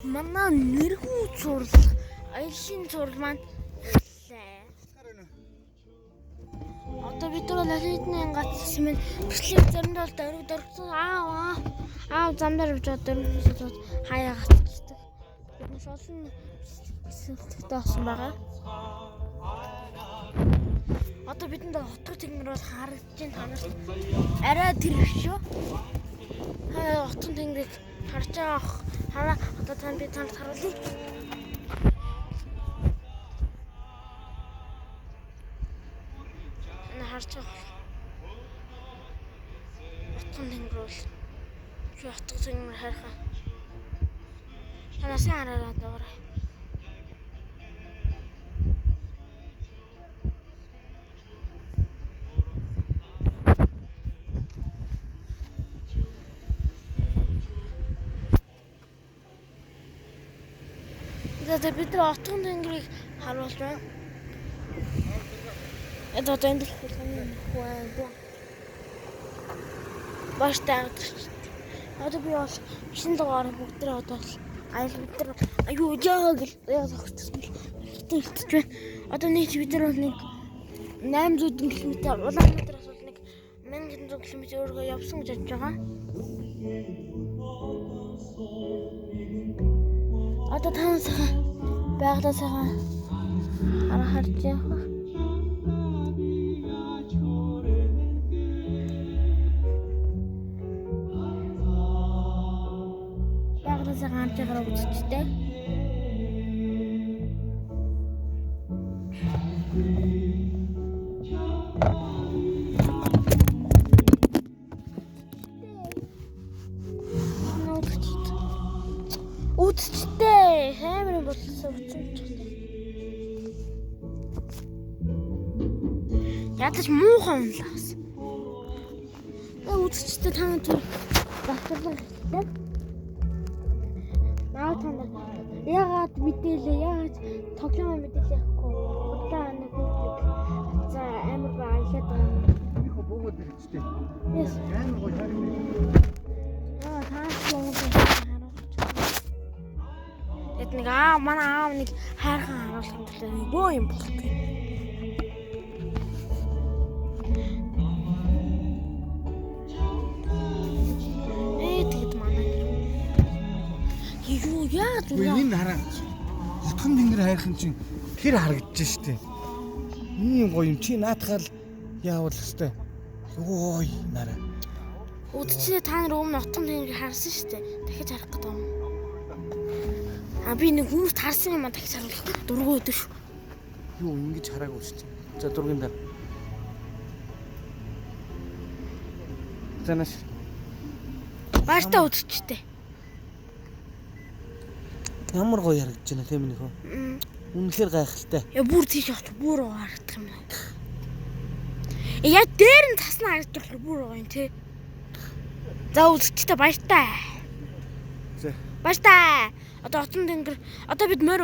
Манай нэрхүү зурлах аялын зураг маань хэллээ. Одоо бид нар лалидны гацсан минь бичлэг заримдаа бол дөрвсөн аав замдаар явж байгаа дөрвсөн хаяа гацчихдаг. Бид олон сэвтэгтэй болсон байгаа. Одоо бидэнд хотгор тэнгэр бол харагдаж байна танарт. Арай тэр шүү. Хотгор тэнгэрийг харж байгаа хараа одоо тань би танд харуулъя. Харж байгаа. Хотгор тэнгэр бол чи хотгор тэнгэр харахаа. Танаас хараад байгаа. За бид нар хотгор тэнгэрийг харуулж байна. Это вот энэ хөө. Баштаа. Одоо би бол 9 дугаар бүгдээ одоо аял бид нар аюу яа зогсчихсон. Хэлтэж байна. Одоо нийт бид нар нэг 800 км Улаанбаатараас бол нэг 1100 км өөргөө явсан гэж бодож байгаа. Одоо танаас байгалаа сайхан харж явах. Байгалаа сайхан харж үзчихтэй. Үзчихтэй. Хэмрэн болсон үзчихтэй. Ядаж муухан унлаас. Үзчихтэй танаа түр батлаа хэлээ. Наа танаа яагаад мэдээлээ яагаад тоглоом мэдээлээ авахгүй. Удаа нэг за амар баялаад байна. Их богод хэлчихтэй. Yes. Амар гоё харин. Таас юм. Эд нэг манай аав нэг хайрхан харуулах төлөө бөө юм болтой. Тэгэд манай. Юу яа зүгөө. Энэ хараа. Хотгон тэнгэр хайрхан чинь тэр харагдаж штэ. Ийм гоё юм чи наатахаар яавал хэвчтэй. Йой нараа. Үдчихдээ та нар өмнө хотгон тэнгэрийг харсан штэ. Дахиж харах гэдэг юм. Би нэг хүмүүс харсан юм а дахиж харуулах дургуй өдөр шүү. Юу ингэж хараагүй шүү. За дургийн дараа. Танаш. Баартаа үзчихтэй. Ямар гоё харагдаж байна тийм нөхөө. Үнэхээр гайхалтай. Бүр тийш явах бүр харагдах юм байна. Яа дээр нь таснаа харагдаж болохоор бүр гоё юм тий. За үзчихтэй баяртай. За. Баяртай. Одоо хотгон тэнгэр одоо бид морь